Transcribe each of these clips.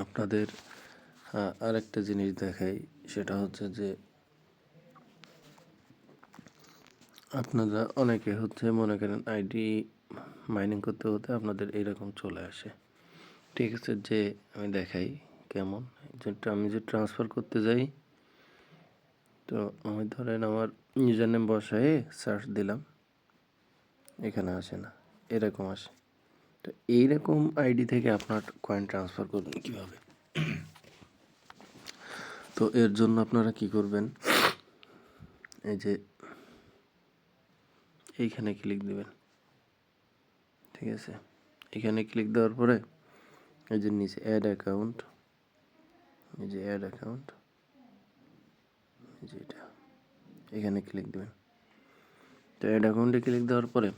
আপনাদের আরেকটা জিনিস দেখাই, সেটা হচ্ছে যে আপনারা অনেকে হচ্ছে মনে করেন আইডি মাইনিং করতে হতে আপনাদের এরকম চলে আসে। ঠিক আছে, যে আমি দেখাই কেমন। যেটা আমি যে ট্রান্সফার করতে যাই, তো আমি ধরেন আমার ইউজার নেম বসায়ে সার্চ দিলাম, এখানে আসে না, এরকম আসে। তো এইরকম আইডি থেকে আপনার কয়েন ট্রান্সফার করবেন কীভাবে? তো এর জন্য আপনারা কি করবেন, এই যে এইখানে ক্লিক দিবেন। ঠিক আছে, এখানে ক্লিক দেওয়ার পরে এই যে নিচে অ্যাড অ্যাকাউন্ট, এই যে অ্যাড অ্যাকাউন্ট, যেটা এখানে ক্লিক দেবেন। তো অ্যাড অ্যাকাউন্টে ক্লিক দেওয়ার পরে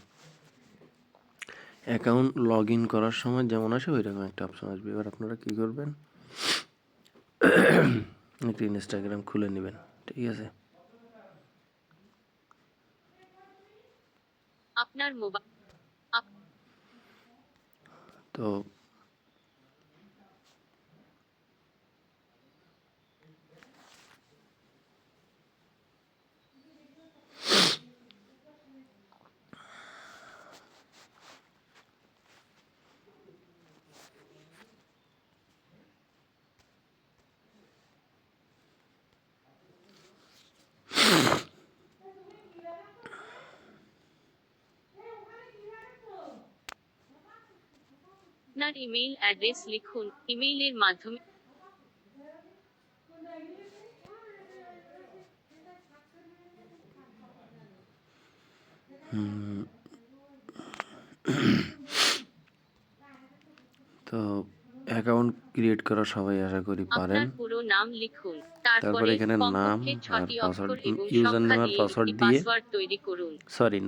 অ্যাকাউন্ট লগ ইন করার সময় যেমন আসে ওইরকম একটা অপশন আসবে। এবার আপনারা কী করবেন, একটি ইনস্টাগ্রাম খুলে নেবেন। ঠিক আছে, আপনার মোবাইল তো আপনার ইমেইল অ্যাড্রেস লিখুন। ইমেইলের মাধ্যমে তো অ্যাকাউন্ট ক্রিয়েট করা সবাই আশা করি পারেন। আপনার পুরো নাম লিখুন। তারপরে তারপরে এখানে নাম কমপক্ষে আর 6টি পাসওয়ার্ড, অক্ষর এবং ইউজার নেম সংখ্যা আর দিয়ে পাসওয়ার্ড একটি দিয়ে, পাসওয়ার্ড তৈরি করুন। সরি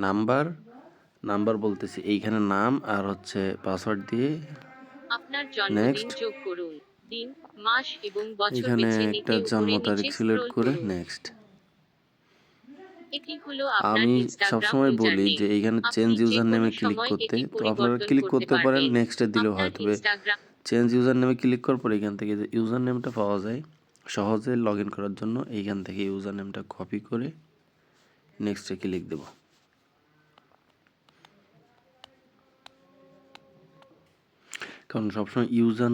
নাম্বার বলতেছি, এইখানে নাম আর হচ্ছে পাসওয়ার্ড দিয়ে আপনার জন্মদিন নেক্সট, যোগ করুন। দিন, মাস এবং বছর এখানে বেছে একটা নিতে জন্ম উপরে তারিখ নিচে সিলেক্ট স্ক্রল করে করুন। নেক্সট। এটি হলো আপনার আমি ইনস্টাগ্রাম সবসময় ইউজার বলি নেম। যে এইখানে আপনি চেঞ্জ যে ইউজার কোনো নেমে ক্লিক সময় করতে, এটি তো আপনারা পরিবর্তন ক্লিক করতে করতে পারেন, পারবেন। নেক্সটে দিলেও আপনার হয়। তবে ইনস্টাগ্রাম চেঞ্জ ইউজার নেমে ক্লিক করার পর এখান থেকে যে ইউজার নেমটা পাওয়া যায়, সহজে লগ ইন করার জন্য এইখান থেকে ইউজার নেমটা কপি করে নেক্সটে ক্লিক দেব। কারণ সবসময় ইউজার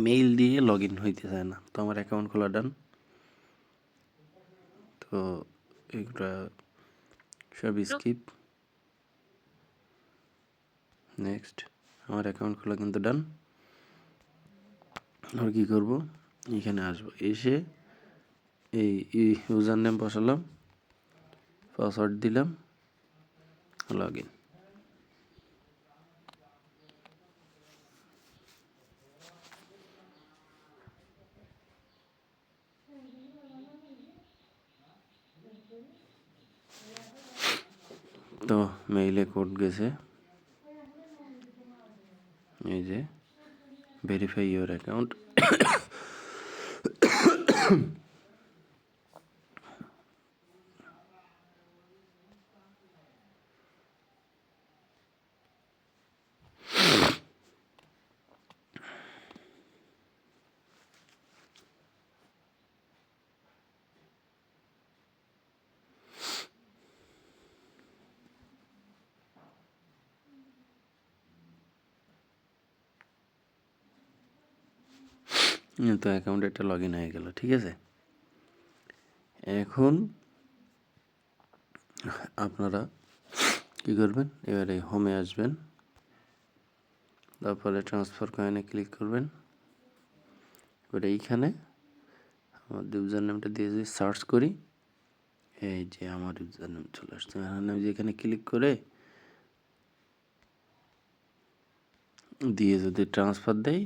মেইল দিয়ে লগ ইন হইতে চায় না। তো আমার অ্যাকাউন্ট খোলা ডান। তো এগুলা সব স্কিপ, নেক্সট। আমার অ্যাকাউন্ট খোলা কিন্তু ডান। আর কী করবো, এখানে আসবো, এসে এই ইউজার নেম বসালাম, পাসওয়ার্ড দিলাম, লগ ইন। তো মেইলে কোড গেছে, এই যে ভেরিফাই ইউর অ্যাকাউন্ট। তো অ্যাকাউন্টে একটা লগ ইন হয়ে গেল। ঠিক আছে, এখন আপনারা কী করবেন, এবারে হোমে আসবেন, তারপরে ট্রান্সফার কয়েনে ক্লিক করবেন। এবারে এইখানে আমার ইউজার নেমটা দিয়ে যদি সার্চ করি, এই যে আমার ইউজার নেম চলে আসছে। আমি যেখানে ক্লিক করে দিয়ে যদি ট্রান্সফার দেই,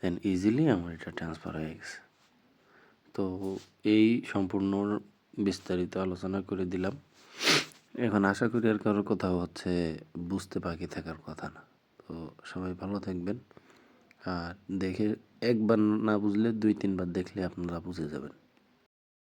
দেন ইজিলি আমার এটা ট্রান্সফার হয়ে গেছে। তো এই সম্পূর্ণ বিস্তারিত আলোচনা করে দিলাম। এখন আশা করি আর কারোর কোথাও হচ্ছে বুঝতে বাকি থাকার কথা না। তো সবাই ভালো থাকবেন, আর দেখে একবার না বুঝলে 2-3 বার দেখলে আপনারা বুঝে যাবেন।